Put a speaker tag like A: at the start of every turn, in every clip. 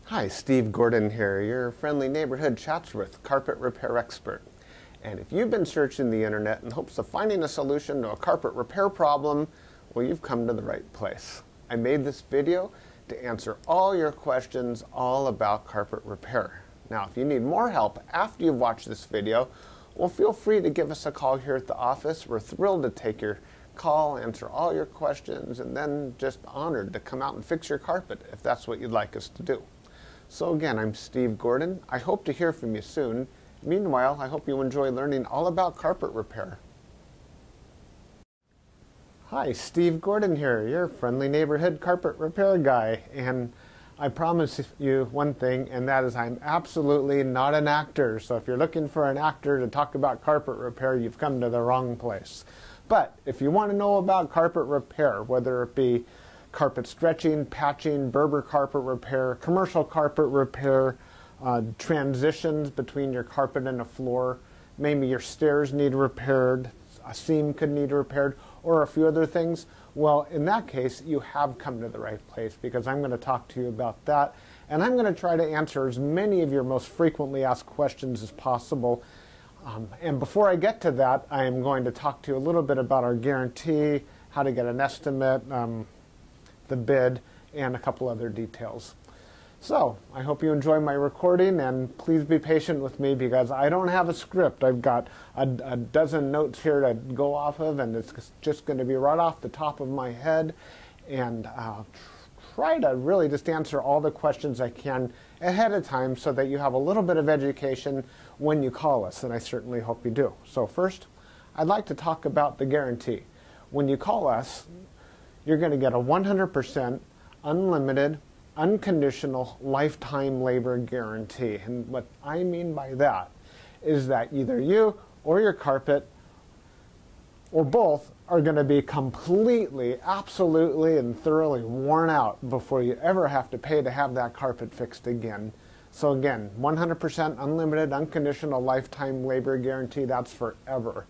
A: Hi, Steve Gordon here, your friendly neighborhood Chatsworth carpet repair expert. And if you've been searching the internet in hopes of finding a solution to a carpet repair problem, well, you've come to the right place. I made this video to answer all your questions all about carpet repair. Now, if you need more help after you've watched this video, well, feel free to give us a call here at the office. We're thrilled to take your call, answer all your questions, and then just honored to come out and fix your carpet if that's what you'd like us to do. So again, I'm Steve Gordon. I hope to hear from you soon. Meanwhile, I hope you enjoy learning all about carpet repair. Hi, Steve Gordon here, your friendly neighborhood carpet repair guy. And I promise you one thing, and that is I'm absolutely not an actor. So if you're looking for an actor to talk about carpet repair, you've come to the wrong place. But if you want to know about carpet repair, whether it be carpet stretching, patching, Berber carpet repair, commercial carpet repair, transitions between your carpet and a floor, maybe your stairs need repaired, a seam could need repaired, or a few other things, well, in that case, you have come to the right place because I'm going to talk to you about that, and I'm going to try to answer as many of your most frequently asked questions as possible. And before I get to that, I am going to talk to you a little bit about our guarantee, how to get an estimate, the bid, and a couple other details. So, I hope you enjoy my recording, and please be patient with me because I don't have a script. I've got a dozen notes here to go off of, and it's just going to be right off the top of my head, and I'll try to really just answer all the questions I can ahead of time so that you have a little bit of education when you call us, and I certainly hope you do. So first, I'd like to talk about the guarantee. When you call us, you're going to get a 100% unlimited, unconditional lifetime labor guarantee. And what I mean by that is that either you or your carpet or both are going to be completely, absolutely, and thoroughly worn out before you ever have to pay to have that carpet fixed again. So again, 100% unlimited, unconditional lifetime labor guarantee, that's forever.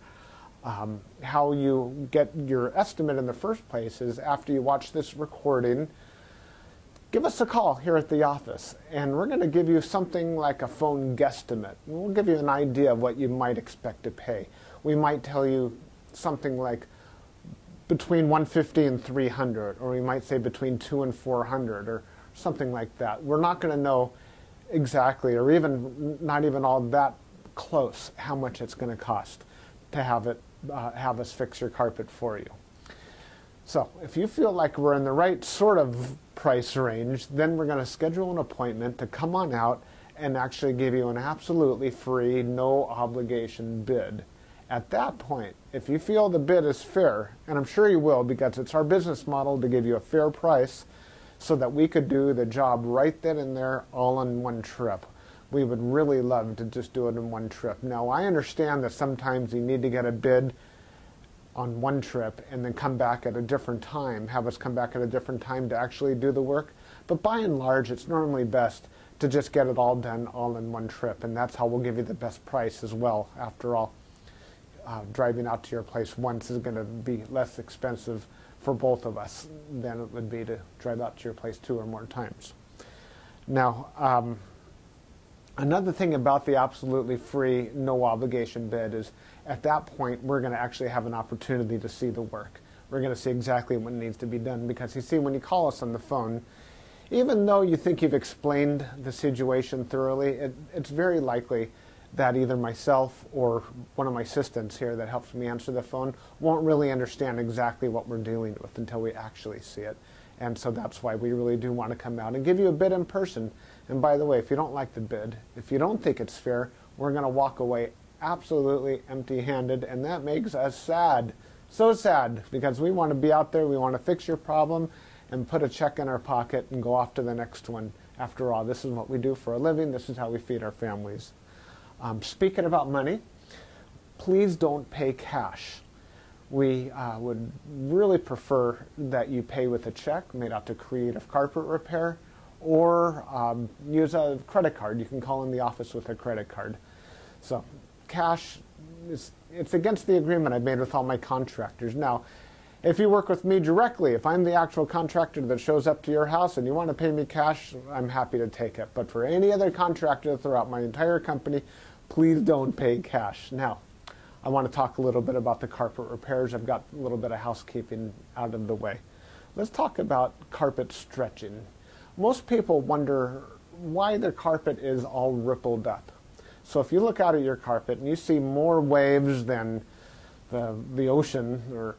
A: How you get your estimate in the first place is after you watch this recording, give us a call here at the office, and we're going to give you something like a phone guesstimate. We'll give you an idea of what you might expect to pay. We might tell you something like between $150 and $300, or we might say between $200 and $400, or something like that. We're not going to know exactly, or even not even all that close, how much it's going to cost to have us fix your carpet for you. So if you feel like we're in the right sort of price range, then we're going to schedule an appointment to come on out and actually give you an absolutely free, no obligation bid. At that point, if you feel the bid is fair, and I'm sure you will because it's our business model to give you a fair price so that we could do the job right then and there all in one trip. We would really love to just do it in one trip. Now, I understand that sometimes you need to get a bid on one trip and then come back at a different time, have us come back at a different time to actually do the work. But by and large, it's normally best to just get it all done all in one trip, and that's how we'll give you the best price as well. After all, driving out to your place once is going to be less expensive for both of us than it would be to drive out to your place 2 or more times. Now, another thing about the absolutely free, no obligation bid is at that point we're going to actually have an opportunity to see the work. We're going to see exactly what needs to be done because you see, when you call us on the phone, even though you think you've explained the situation thoroughly, it's very likely that either myself or one of my assistants here that helps me answer the phone won't really understand exactly what we're dealing with until we actually see it. And so that's why we really do want to come out and give you a bid in person. And by the way, if you don't like the bid, if you don't think it's fair, we're going to walk away absolutely empty-handed, and that makes us sad. So sad, because we want to be out there, we want to fix your problem, and put a check in our pocket and go off to the next one. After all, this is what we do for a living. This is how we feed our families. Speaking about money, please don't pay cash. We would really prefer that you pay with a check made out to Creative Carpet Repair, or use a credit card. You can call in the office with a credit card. So cash, it's against the agreement I've made with all my contractors. Now, If you work with me directly, if I'm the actual contractor that shows up to your house and you want to pay me cash, I'm happy to take it. But for any other contractor throughout my entire company, please don't pay cash. Now, I want to talk a little bit about the carpet repairs. I've got a little bit of housekeeping out of the way. Let's talk about carpet stretching. Most people wonder why their carpet is all rippled up. So if you look out at your carpet and you see more waves than the ocean, or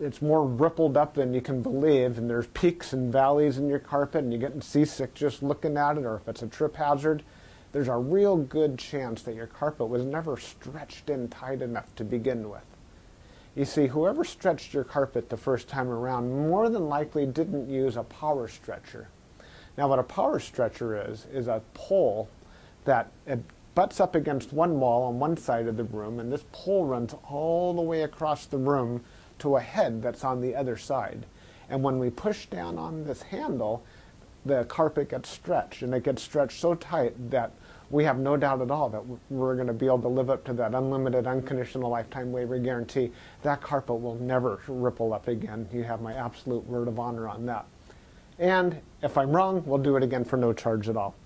A: it's more rippled up than you can believe, and there's peaks and valleys in your carpet and you're getting seasick just looking at it, or if it's a trip hazard, there's a real good chance that your carpet was never stretched in tight enough to begin with. You see, whoever stretched your carpet the first time around more than likely didn't use a power stretcher. Now what a power stretcher is a pole that it butts up against one wall on one side of the room, and this pole runs all the way across the room to a head that's on the other side. And when we push down on this handle, the carpet gets stretched, and it gets stretched so tight that we have no doubt at all that we're going to be able to live up to that unlimited, unconditional lifetime waiver guarantee. That carpet will never ripple up again. You have my absolute word of honor on that. And if I'm wrong, we'll do it again for no charge at all.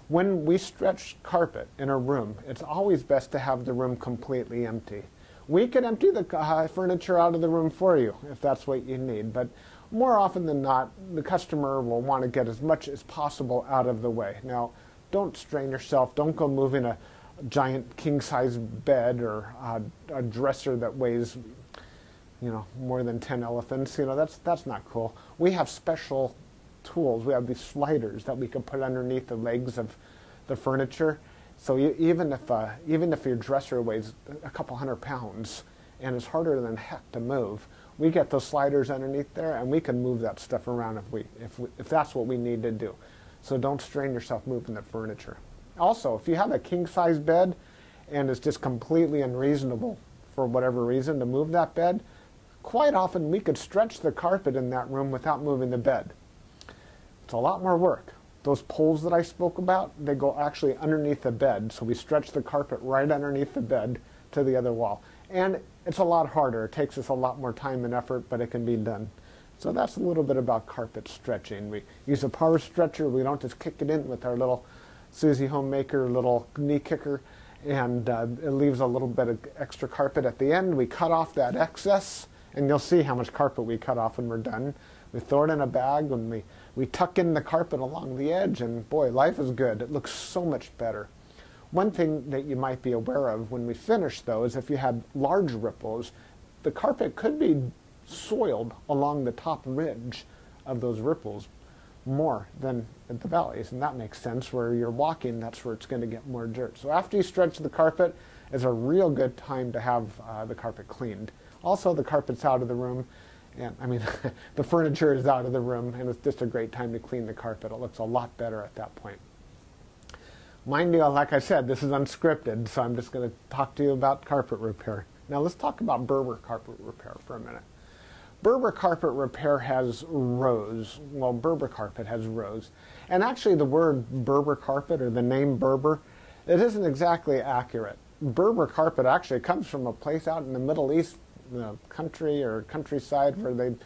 A: When we stretch carpet in a room, it's always best to have the room completely empty. We can empty the furniture out of the room for you if that's what you need, but more often than not, the customer will want to get as much as possible out of the way. Now, don't strain yourself. Don't go moving a giant king-size bed or a dresser that weighs, more than 10 elephants. That's not cool. We have special tools. We have these sliders that we can put underneath the legs of the furniture. So even if your dresser weighs a couple hundred pounds and is harder than heck to move, we get those sliders underneath there, and we can move that stuff around if that's what we need to do. So don't strain yourself moving the furniture. Also, if you have a king-size bed and it's just completely unreasonable for whatever reason to move that bed, quite often we could stretch the carpet in that room without moving the bed. It's a lot more work. Those poles that I spoke about, they go actually underneath the bed, so we stretch the carpet right underneath the bed to the other wall. And it's a lot harder. It takes us a lot more time and effort, but it can be done. So that's a little bit about carpet stretching. We use a power stretcher. We don't just kick it in with our little Susie Homemaker little knee kicker, and it leaves a little bit of extra carpet at the end. We cut off that excess, and you'll see how much carpet we cut off when we're done. We throw it in a bag, and we tuck in the carpet along the edge, and boy, life is good. It looks so much better. One thing that you might be aware of when we finish, though, is if you had large ripples, the carpet could be soiled along the top ridge of those ripples more than at the valleys, and that makes sense. Where you're walking, that's where it's going to get more dirt. So after you stretch the carpet is a real good time to have the carpet cleaned. Also, the carpet's out of the room, and the furniture is out of the room, and it's just a great time to clean the carpet. It looks a lot better at that point. Mind you, like I said, this is unscripted, so I'm just going to talk to you about carpet repair. Now let's talk about Berber carpet repair for a minute. Berber carpet repair has rows. Well, Berber carpet has rows. And actually the word Berber carpet, or the name Berber, it isn't exactly accurate. Berber carpet actually comes from a place out in the Middle East, country or countryside, where the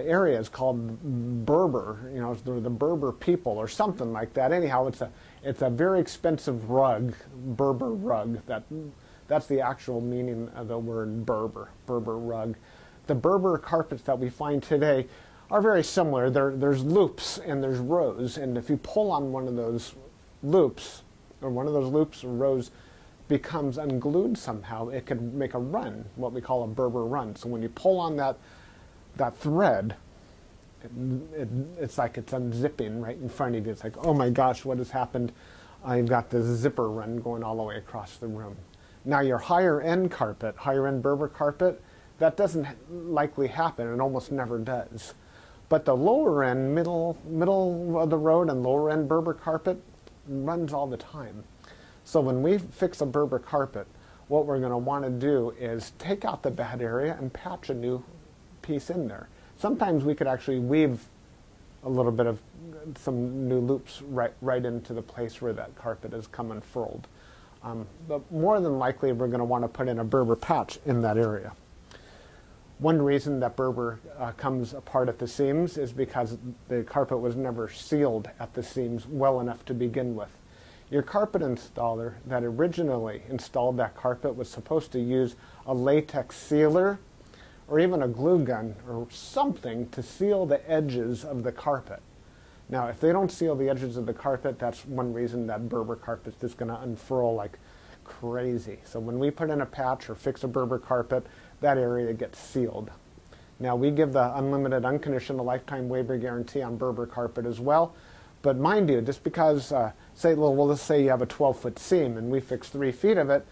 A: area is called Berber, the Berber people or something like that. Anyhow, it's a very expensive rug, Berber rug. That's the actual meaning of the word Berber rug. The Berber carpets that we find today are very similar. There's loops and there's rows, and if you pull on one of those loops, or rows becomes unglued somehow, it could make a run, what we call a Berber run. So when you pull on that thread, it's like it's unzipping right in front of you. It's like, oh my gosh, what has happened? I've got this zipper run going all the way across the room. Now your higher end Berber carpet, that doesn't likely happen. It almost never does. But the lower end, middle of the road and lower end Berber carpet runs all the time. So when we fix a Berber carpet, what we're going to want to do is take out the bad area and patch a new piece in there. Sometimes we could actually weave a little bit of some new loops right into the place where that carpet has come unfurled. But more than likely, we're going to want to put in a Berber patch in that area. One reason that Berber comes apart at the seams is because the carpet was never sealed at the seams well enough to begin with. Your carpet installer that originally installed that carpet was supposed to use a latex sealer or even a glue gun or something to seal the edges of the carpet. Now, if they don't seal the edges of the carpet, that's one reason that Berber carpet is just going to unfurl like crazy. So when we put in a patch or fix a Berber carpet, that area gets sealed. Now, we give the unlimited, unconditional lifetime waiver guarantee on Berber carpet as well. But mind you, just because, let's say you have a 12-foot seam and we fix 3 feet of it,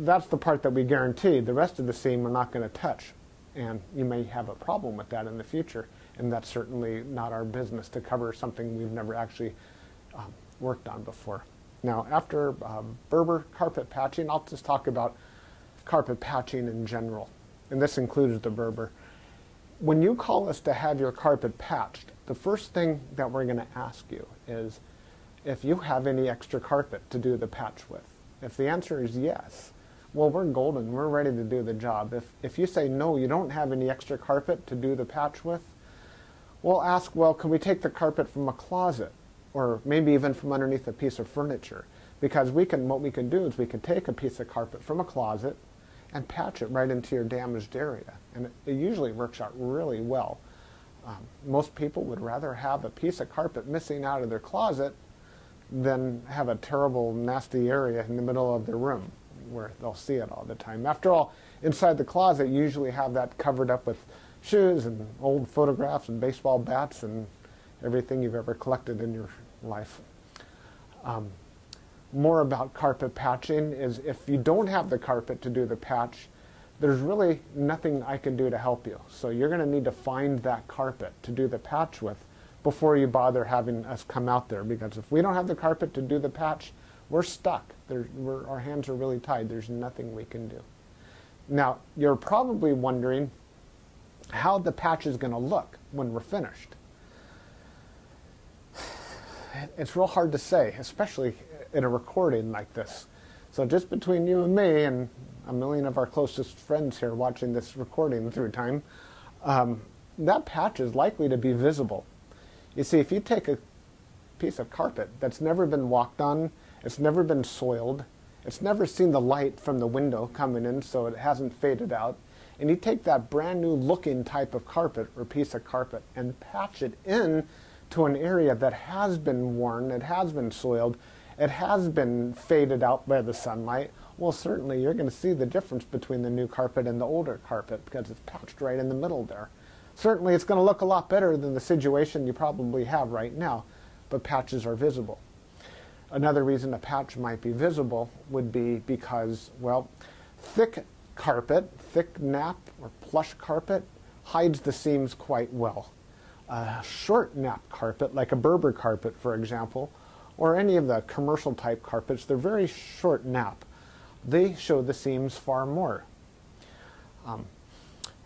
A: that's the part that we guarantee. The rest of the seam we're not going to touch. And you may have a problem with that in the future. And that's certainly not our business to cover something we've never actually worked on before. Now, after Berber carpet patching, I'll just talk about carpet patching in general. And this includes the Berber. When you call us to have your carpet patched, the first thing that we're going to ask you is if you have any extra carpet to do the patch with. If the answer is yes, well, we're golden. We're ready to do the job. If you say no, you don't have any extra carpet to do the patch with, we'll ask, well, can we take the carpet from a closet or maybe even from underneath a piece of furniture? Because what we can do is we can take a piece of carpet from a closet and patch it right into your damaged area. And it usually works out really well. Most people would rather have a piece of carpet missing out of their closet than have a terrible, nasty area in the middle of their room where they'll see it all the time. After all, inside the closet, you usually have that covered up with shoes and old photographs and baseball bats and everything you've ever collected in your life. More about carpet patching is if you don't have the carpet to do the patch, there's really nothing I can do to help you. So you're going to need to find that carpet to do the patch with before you bother having us come out there, because if we don't have the carpet to do the patch, we're stuck. Our hands are really tied. There's nothing we can do. Now, you're probably wondering how the patch is going to look when we're finished. It's real hard to say, especially in a recording like this. So just between you and me and a million of our closest friends here watching this recording through time, that patch is likely to be visible. You see, if you take a piece of carpet that's never been walked on, it's never been soiled, it's never seen the light from the window coming in so it hasn't faded out, and you take that brand new looking type of carpet or piece of carpet and patch it in to an area that has been worn, it has been soiled, it has been faded out by the sunlight, well, certainly you're going to see the difference between the new carpet and the older carpet because it's patched right in the middle there. Certainly it's going to look a lot better than the situation you probably have right now, but patches are visible. Another reason a patch might be visible would be because, well, thick carpet, thick nap or plush carpet hides the seams quite well. A short nap carpet, like a Berber carpet, for example, or any of the commercial type carpets, they're very short nap. They show the seams far more.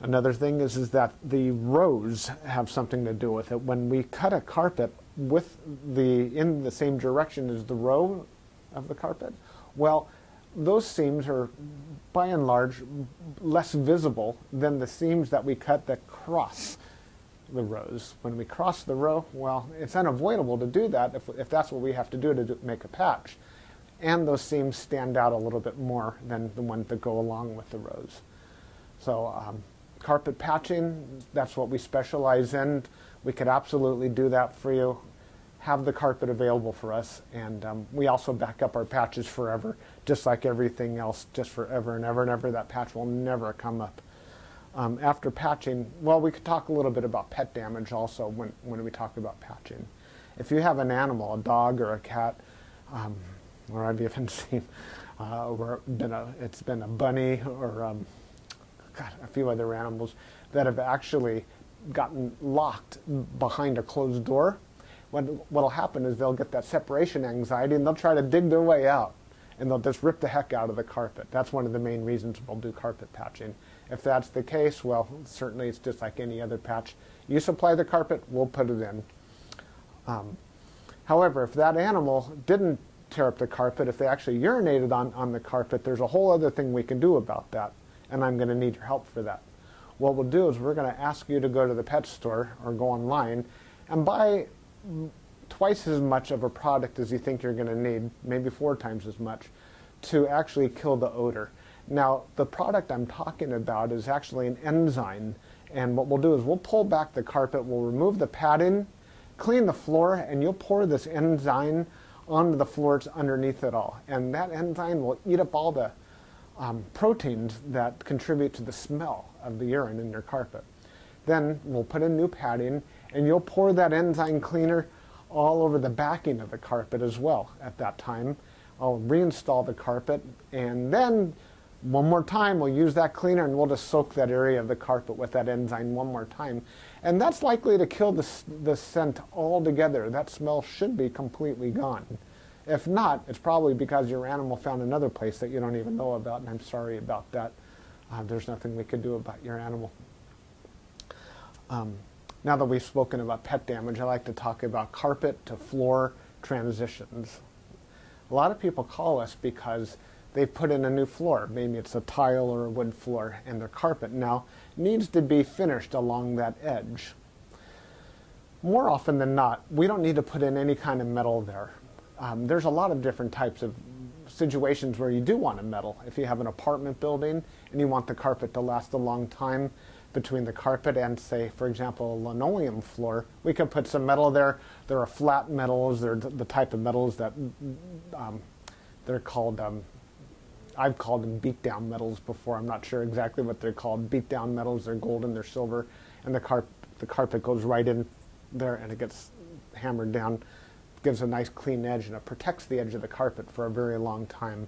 A: Another thing is that the rows have something to do with it. When we cut a carpet in the same direction as the row of the carpet, well, those seams are by and large less visible than the seams that we cut that cross the rows. When we cross the row, well, it's unavoidable to do that if that's what we have to do to make a patch. And those seams stand out a little bit more than the ones that go along with the rows. So carpet patching, that's what we specialize in. We could absolutely do that for you. Have the carpet available for us, and we also back up our patches forever, just like everything else, just forever and ever and ever. That patch will never come up. After patching, well, we could talk a little bit about pet damage also when we talk about patching. If you have an animal, a dog or a cat, or I've even seen it's been a bunny or a few other animals that have actually gotten locked behind a closed door. What'll happen is they'll get that separation anxiety and they'll try to dig their way out and they'll just rip the heck out of the carpet. That's one of the main reasons we'll do carpet patching. If that's the case, well, certainly it's just like any other patch. You supply the carpet, we'll put it in. However, if that animal didn't tear up the carpet, if they actually urinated on the carpet, there's a whole other thing we can do about that, and I'm going to need your help for that. what we'll do is we're going to ask you to go to the pet store or go online and buy twice as much of a product as you think you're going to need, maybe 4 times as much, to actually kill the odor. Now, the product I'm talking about is actually an enzyme, and what we'll do is we'll pull back the carpet, we'll remove the padding, clean the floor, and you'll pour this enzyme onto the floors underneath it all. And that enzyme will eat up all the proteins that contribute to the smell of the urine in your carpet. Then we'll put in new padding, and you'll pour that enzyme cleaner all over the backing of the carpet as well at that time. I'll reinstall the carpet, and then one more time we'll use that cleaner and we'll just soak that area of the carpet with that enzyme one more time. And that's likely to kill the scent altogether. That smell should be completely gone. If not, it's probably because your animal found another place that you don't even know about, and I'm sorry about that. There's nothing we could do about your animal. Now that we've spoken about pet damage, I like to talk about carpet to floor transitions. A lot of people call us because they've put in a new floor. Maybe it's a tile or a wood floor, and their carpet now needs to be finished along that edge. More often than not, we don't need to put in any kind of metal there. There's a lot of different types of situations where you do want a metal. If you have an apartment building and you want the carpet to last a long time between the carpet and, say, for example, a linoleum floor, we could put some metal there. There are flat metals. They're the type of metals that they're called, I've called them beat-down metals before. I'm not sure exactly what they're called. Beat-down metals, they're golden, they're silver, and the carpet goes right in there and it gets hammered down. Gives a nice clean edge, and it protects the edge of the carpet for a very long time.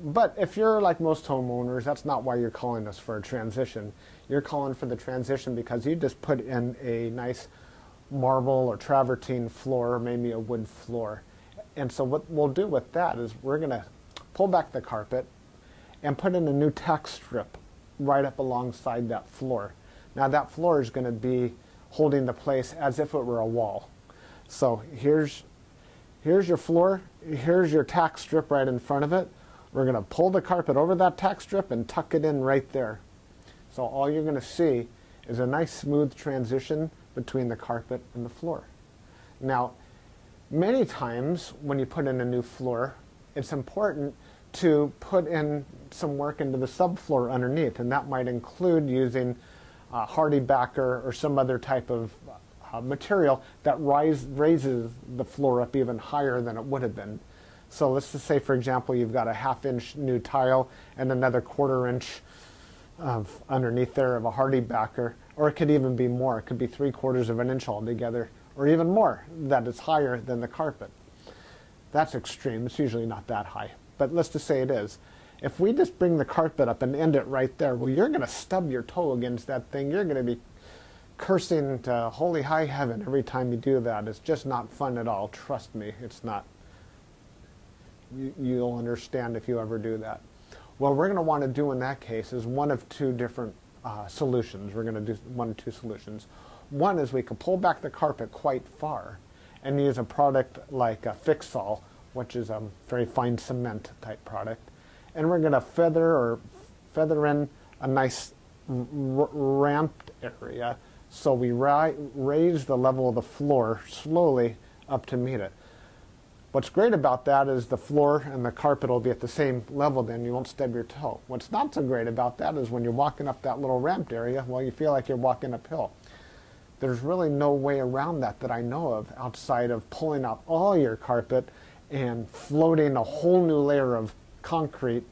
A: But if you're like most homeowners, that's not why you're calling us for a transition. You're calling for the transition because you just put in a nice marble or travertine floor, maybe a wood floor. And so what we'll do with that is we're going to pull back the carpet and put in a new tack strip right up alongside that floor. Now that floor is going to be holding the place as if it were a wall. So here's your floor, here's your tack strip right in front of it. We're going to pull the carpet over that tack strip and tuck it in right there. So all you're going to see is a nice smooth transition between the carpet and the floor. Now, many times when you put in a new floor, it's important to put in some work into the subfloor underneath, and that might include using hardy backer or some other type of material that raises the floor up even higher than it would have been. So let's just say, for example, you've got a 1/2 inch new tile and another 1/4 inch of underneath there of a hardy backer, or it could even be more. It could be 3/4 of an inch altogether, or even more, that is higher than the carpet. That's extreme. It's usually not that high, but let's just say it is. If we just bring the carpet up and end it right there, well, you're going to stub your toe against that thing. You're going to be cursing to holy high heaven every time you do that. It's just not fun at all. Trust me, it's not. You'll understand if you ever do that. What we're going to want to do in that case is one of 2 different solutions. We're going to do 1 of 2 solutions. One is we can pull back the carpet quite far and use a product like a Fix-All, which is a very fine cement type product. And we're going to feather in a nice ramped area, so we raise the level of the floor slowly up to meet it. What's great about that is the floor and the carpet will be at the same level, then you won't stub your toe. What's not so great about that is when you're walking up that little ramped area, well, you feel like you're walking uphill. There's really no way around that I know of outside of pulling out all your carpet and floating a whole new layer of concrete,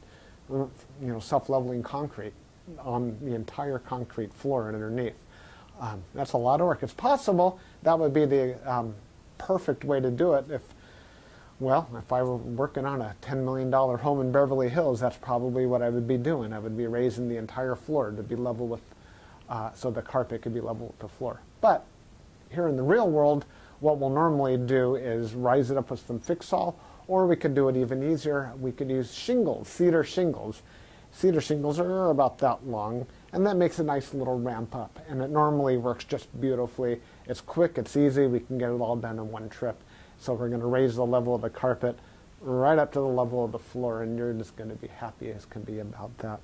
A: self-leveling concrete on the entire concrete floor and underneath. That's a lot of work. It's possible that would be the perfect way to do it if I were working on a $10 million home in Beverly Hills. That's probably what I would be doing. I would be raising the entire floor to be level with, so the carpet could be level with the floor. But here in the real world, what we'll normally do is rise it up with some Fix-All, or we could do it even easier. We could use shingles, cedar shingles. Cedar shingles are about that long, and that makes a nice little ramp up, and it normally works just beautifully. It's quick, it's easy, we can get it all done in one trip. So we're going to raise the level of the carpet right up to the level of the floor, and you're just going to be happy as can be about that.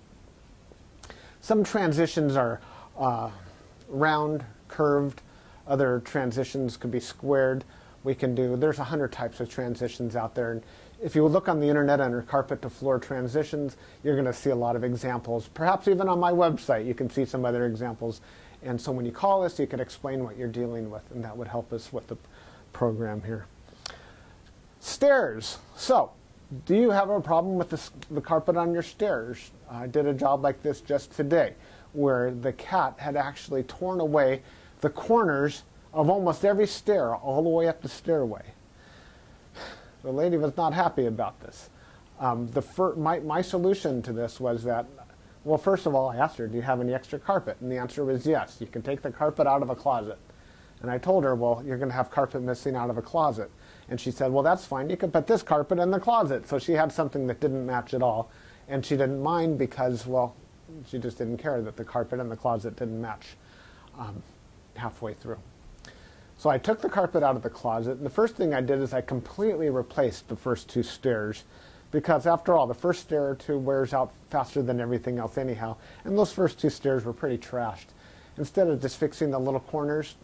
A: Some transitions are round, curved. Other transitions could be squared. There's 100 types of transitions out there. And if you look on the internet under carpet to floor transitions, you're going to see a lot of examples. Perhaps even on my website, you can see some other examples. And so when you call us, you can explain what you're dealing with, and that would help us with the program here. Stairs. So, do you have a problem with the carpet on your stairs? I did a job like this just today, where the cat had actually torn away the corners of almost every stair all the way up the stairway. The lady was not happy about this. My solution to this was that, well, first of all, I asked her, do you have any extra carpet? And the answer was yes. You can take the carpet out of a closet. And I told her, well, you're going to have carpet missing out of a closet. And she said, well, that's fine. You can put this carpet in the closet. So she had something that didn't match at all. And she didn't mind because, well, she just didn't care that the carpet in the closet didn't match halfway through. So I took the carpet out of the closet, and the first thing I did is I completely replaced the first two stairs, because after all, the first stair or two wears out faster than everything else anyhow, and those first two stairs were pretty trashed. Instead of just fixing the little corners,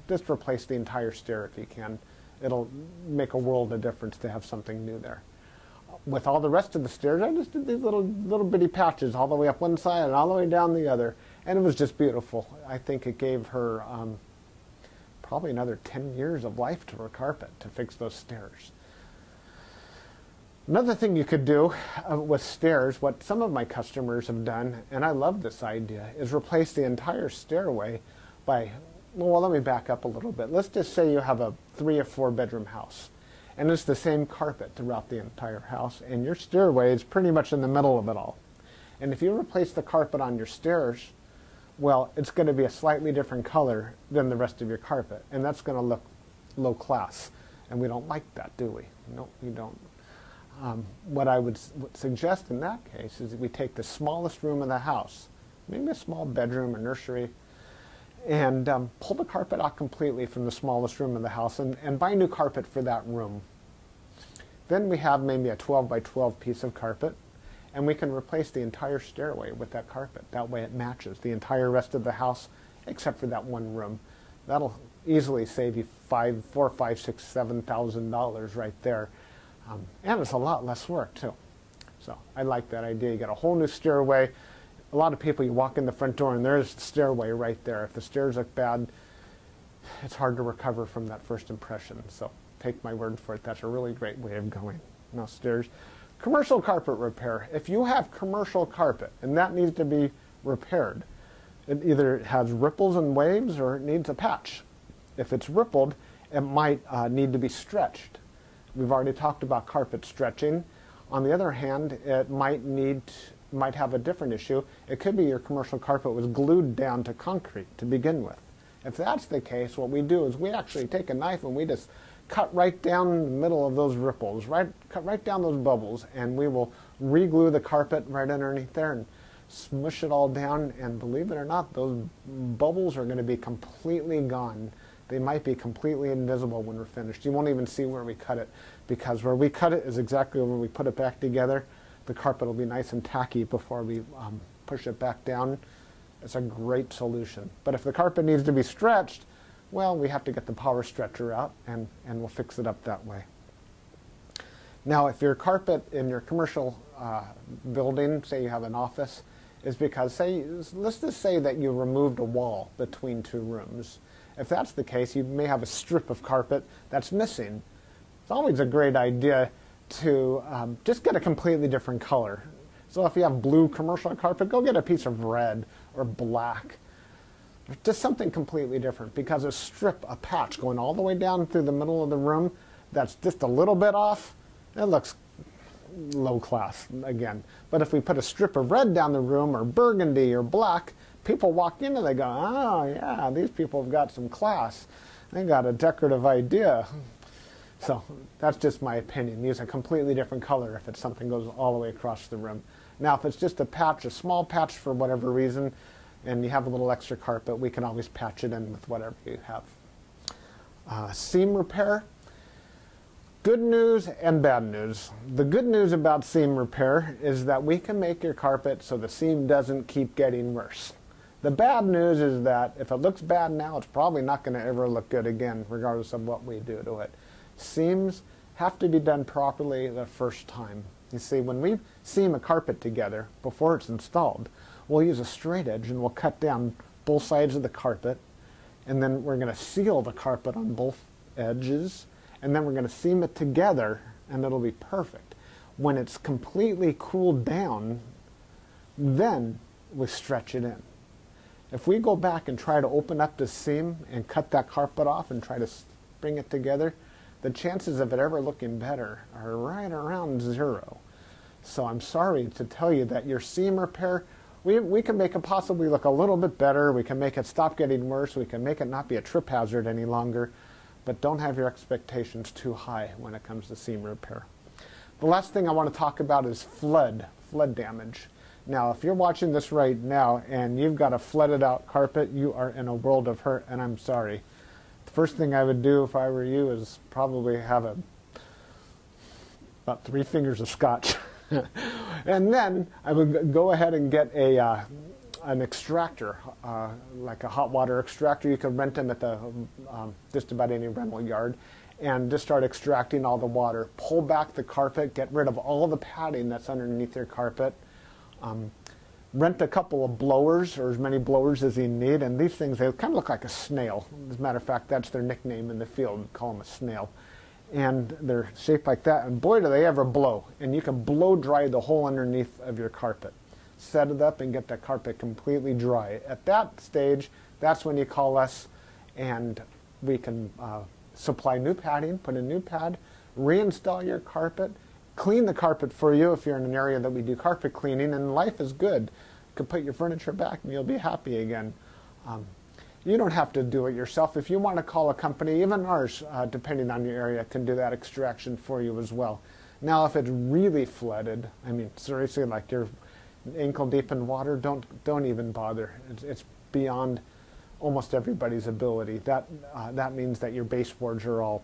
A: just replace the entire stair if you can. It'll make a world of difference to have something new there. With all the rest of the stairs, I just did these little bitty patches all the way up one side and all the way down the other, and it was just beautiful. I think it gave her probably another 10 years of life to her carpet to fix those stairs. Another thing you could do with stairs, what some of my customers have done, and I love this idea, is replace the entire stairway by, well, let me back up a little bit. Let's just say you have a 3 or 4 bedroom house, and it's the same carpet throughout the entire house, and your stairway is pretty much in the middle of it all. And if you replace the carpet on your stairs, well, it's going to be a slightly different color than the rest of your carpet, and that's going to look low class, and we don't like that, do we? No, we don't. What I would suggest in that case is that we take the smallest room in the house, maybe a small bedroom or nursery, and pull the carpet out completely from the smallest room in the house and buy new carpet for that room. Then we have maybe a 12 by 12 piece of carpet, and we can replace the entire stairway with that carpet. That way it matches the entire rest of the house except for that one room. That'll easily save you $4,000, $5,000, $6,000, $7,000 right there. And it's a lot less work too. So I like that idea. You got a whole new stairway. A lot of people, you walk in the front door and there's the stairway right there. If the stairs look bad, it's hard to recover from that first impression. So take my word for it. That's a really great way of going. Now stairs. Commercial carpet repair. If you have commercial carpet and that needs to be repaired, it either has ripples and waves or it needs a patch. If it's rippled, it might need to be stretched. We've already talked about carpet stretching. On the other hand, it might have a different issue. It could be your commercial carpet was glued down to concrete to begin with. If that's the case, what we do is we actually take a knife and we just cut right down the middle of those ripples, cut right down those bubbles, and we will re-glue the carpet right underneath there and smush it all down, and believe it or not, those bubbles are going to be completely gone. They might be completely invisible when we're finished. You won't even see where we cut it, because where we cut it is exactly where we put it back together. The carpet will be nice and tacky before we push it back down. It's a great solution. But if the carpet needs to be stretched, well, we have to get the power stretcher out, and we'll fix it up that way. Now, if your carpet in your commercial building, say you have an office, is because, let's just say that you removed a wall between two rooms. If that's the case, you may have a strip of carpet that's missing. It's always a great idea to just get a completely different color. So if you have blue commercial carpet, go get a piece of red or black. Just something completely different, because a strip, a patch going all the way down through the middle of the room that's just a little bit off, it looks low class again. But if we put a strip of red down the room, or burgundy or black, people walk in and they go, oh yeah, these people have got some class. They got a decorative idea. So that's just my opinion. Use a completely different color if it's something goes all the way across the room. Now if it's just a patch, a small patch for whatever reason, and you have a little extra carpet, we can always patch it in with whatever you have. Seam repair. Good news and bad news. The good news about seam repair is that we can make your carpet so the seam doesn't keep getting worse. The bad news is that if it looks bad now, it's probably not going to ever look good again, regardless of what we do to it. Seams have to be done properly the first time. You see, when we seam a carpet together before it's installed, we'll use a straight edge and we'll cut down both sides of the carpet, and then we're going to seal the carpet on both edges, and then we're going to seam it together, and it'll be perfect. When it's completely cooled down, then we stretch it in. If we go back and try to open up the seam and cut that carpet off and try to bring it together, the chances of it ever looking better are right around 0. So I'm sorry to tell you that your seam repair, we can make it possibly look a little bit better, we can make it stop getting worse, we can make it not be a trip hazard any longer, but don't have your expectations too high when it comes to seam repair. The last thing I want to talk about is flood damage. Now, if you're watching this right now and you've got a flooded out carpet, you are in a world of hurt, and I'm sorry. The first thing I would do if I were you is probably have about 3 fingers of scotch. And then I would go ahead and get an extractor, like a hot water extractor. You can rent them at the just about any rental yard, and just start extracting all the water. Pull back the carpet, get rid of all the padding that's underneath your carpet. Rent a couple of blowers, or as many blowers as you need, and these things, they kind of look like a snail. As a matter of fact, that's their nickname in the field. We call them a snail. And they're shaped like that, and boy do they ever blow. And you can blow dry the whole underneath of your carpet. Set it up and get that carpet completely dry. At that stage, that's when you call us, and we can supply new padding, put a new pad, reinstall your carpet, clean the carpet for you if you're in an area that we do carpet cleaning, and life is good. You can put your furniture back and you'll be happy again. You don't have to do it yourself. If you want to call a company, even ours, depending on your area, can do that extraction for you as well. Now, if it's really flooded, I mean, seriously, like you're ankle deep in water, don't even bother. It's beyond almost everybody's ability. That means that your baseboards are all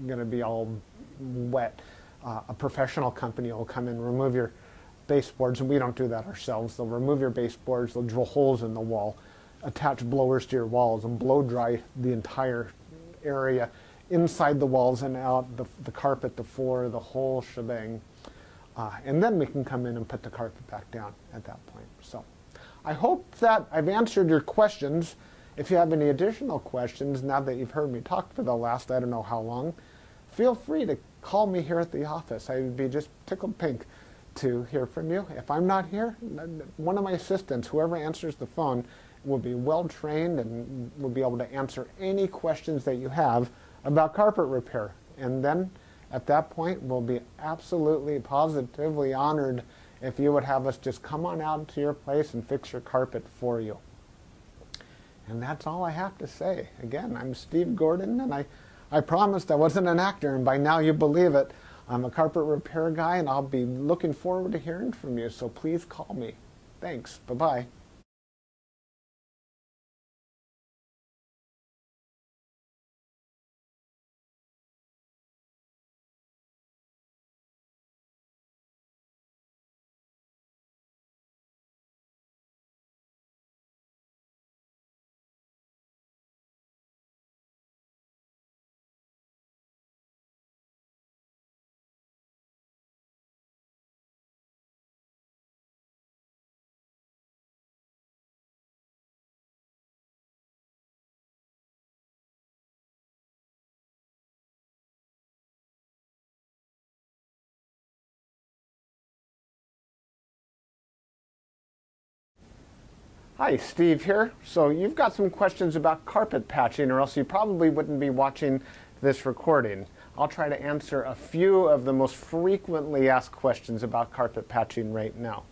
A: going to be all wet. A professional company will come and remove your baseboards, and we don't do that ourselves. They'll remove your baseboards, they'll drill holes in the wall, attach blowers to your walls, and blow dry the entire area, inside the walls and out, the carpet, the floor, the whole shebang. And then we can come in and put the carpet back down at that point. So I hope that I've answered your questions. If you have any additional questions, now that you've heard me talk for the last, I don't know how long, feel free to call me here at the office. I would be just tickled pink to hear from you. If I'm not here, one of my assistants, whoever answers the phone, will be well trained and will be able to answer any questions that you have about carpet repair. And then at that point, we'll be absolutely positively honored if you would have us just come on out to your place and fix your carpet for you. And that's all I have to say. Again, I'm Steve Gordon, and I promised I wasn't an actor, and by now you believe it. I'm a carpet repair guy, and I'll be looking forward to hearing from you, so please call me. Thanks. Bye-bye. Hi, Steve here. So you've got some questions about carpet patching, or else you probably wouldn't be watching this recording. I'll try to answer a few of the most frequently asked questions about carpet patching right now.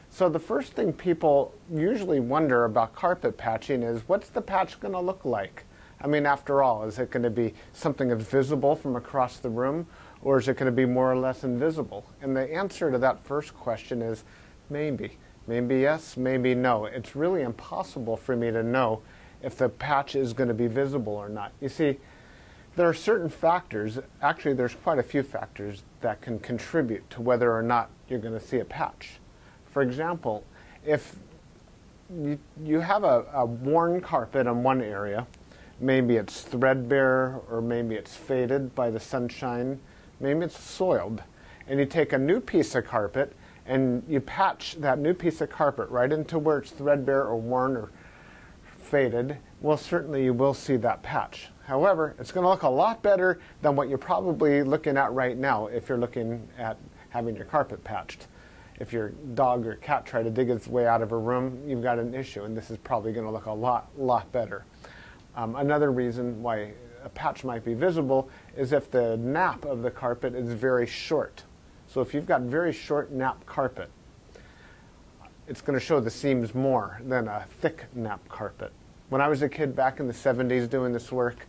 A: So the first thing people usually wonder about carpet patching is, what's the patch going to look like? I mean, after all, is it going to be something that's visible from across the room, or is it going to be more or less invisible? And the answer to that first question is maybe. Maybe yes, maybe no. It's really impossible for me to know if the patch is going to be visible or not. You see, There are certain factors, actually there's quite a few factors that can contribute to whether or not you're going to see a patch. For example, if you have a worn carpet in one area, maybe it's threadbare or maybe it's faded by the sunshine, maybe it's soiled, and you take a new piece of carpet and you patch that new piece of carpet right into where it's threadbare or worn or faded, well, certainly you will see that patch. However, it's going to look a lot better than what you're probably looking at right now if you're looking at having your carpet patched. If your dog or cat try to dig its way out of a room, you've got an issue, and this is probably going to look a lot better. Another reason why a patch might be visible is if the nap of the carpet is very short. So if you've got very short nap carpet, it's going to show the seams more than a thick nap carpet. When I was a kid back in the 70s doing this work,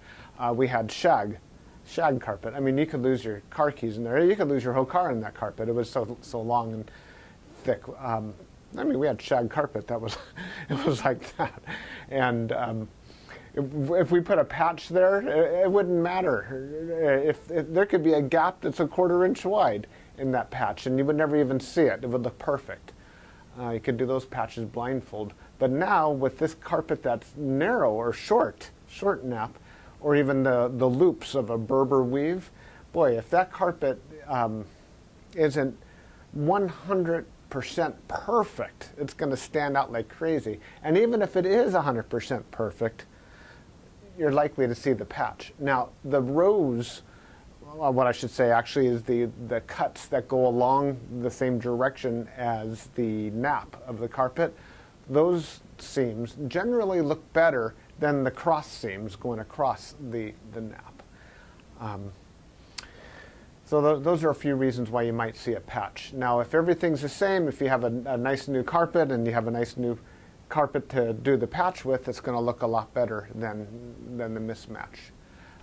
A: we had shag carpet. I mean, you could lose your car keys in there. You could lose your whole car in that carpet. It was so long and thick. I mean, we had shag carpet. That was, it was like that. And if we put a patch there, it wouldn't matter. If there could be a gap that's 1/4 inch wide in that patch, and you would never even see it. It would look perfect. You could do those patches blindfold. But now, with this carpet that's narrow or short nap, or even the loops of a Berber weave, boy, if that carpet isn't 100% perfect, it's going to stand out like crazy. And even if it is 100% perfect, you're likely to see the patch. Now, the rows, what I should say actually is the cuts that go along the same direction as the nap of the carpet, those seams generally look better than the cross seams going across the nap. So those are a few reasons why you might see a patch. Now, if everything's the same, if you have a nice new carpet and you have a nice new carpet to do the patch with, it's going to look a lot better than the mismatch.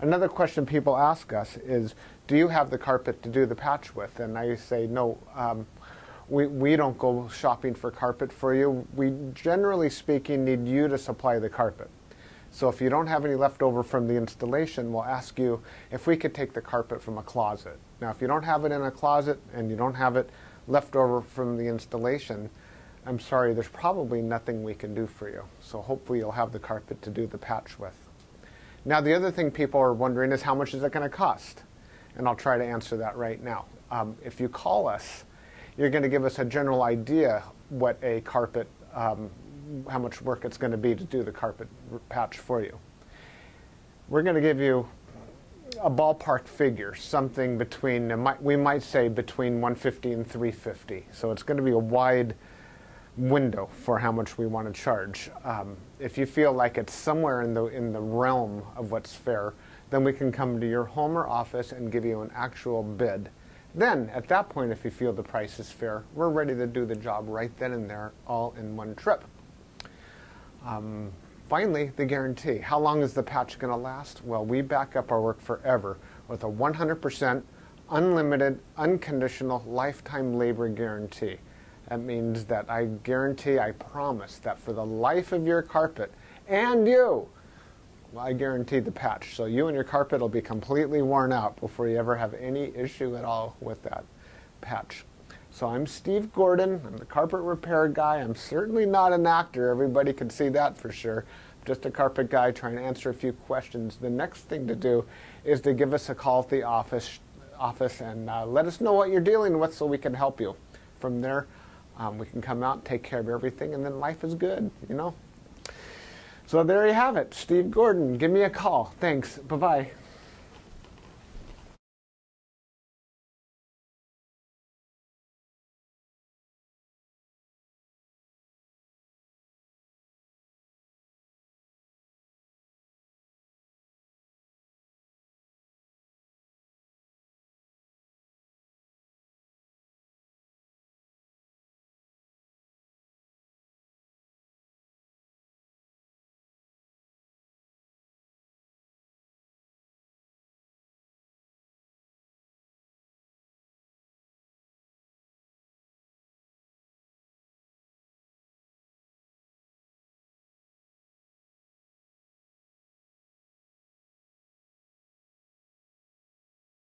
A: Another question people ask us is, do you have the carpet to do the patch with? And I say, no, we don't go shopping for carpet for you. We, generally speaking, need you to supply the carpet. So if you don't have any left over from the installation, we'll ask you if we could take the carpet from a closet. Now, if you don't have it in a closet and you don't have it left over from the installation, I'm sorry, there's probably nothing we can do for you. So hopefully you'll have the carpet to do the patch with. Now, the other thing people are wondering is how much is it going to cost? And I'll try to answer that right now. If you call us, you're going to give us a general idea what a carpet, how much work it's going to be to do the carpet patch for you. We're going to give you a ballpark figure, something between, we might say between $150 and $350. So it's going to be a wide window for how much we want to charge. If you feel like it's somewhere in the realm of what's fair, then we can come to your home or office and give you an actual bid. Then, at that point, if you feel the price is fair, we're ready to do the job right then and there, all in one trip. Finally, the guarantee. How long is the patch going to last? Well, we back up our work forever with a 100% unlimited, unconditional lifetime labor guarantee. That means that I guarantee, I promise that for the life of your carpet and you, well, I guarantee the patch. So you and your carpet will be completely worn out before you ever have any issue at all with that patch. So I'm Steve Gordon. I'm the carpet repair guy. I'm certainly not an actor. Everybody can see that for sure. I'm just a carpet guy trying to answer a few questions. The next thing to do is to give us a call at the office and let us know what you're dealing with so we can help you. From there, we can come out, take care of everything, and then life is good, you know. So there you have it. Steve Gordon, give me a call. Thanks. Bye-bye.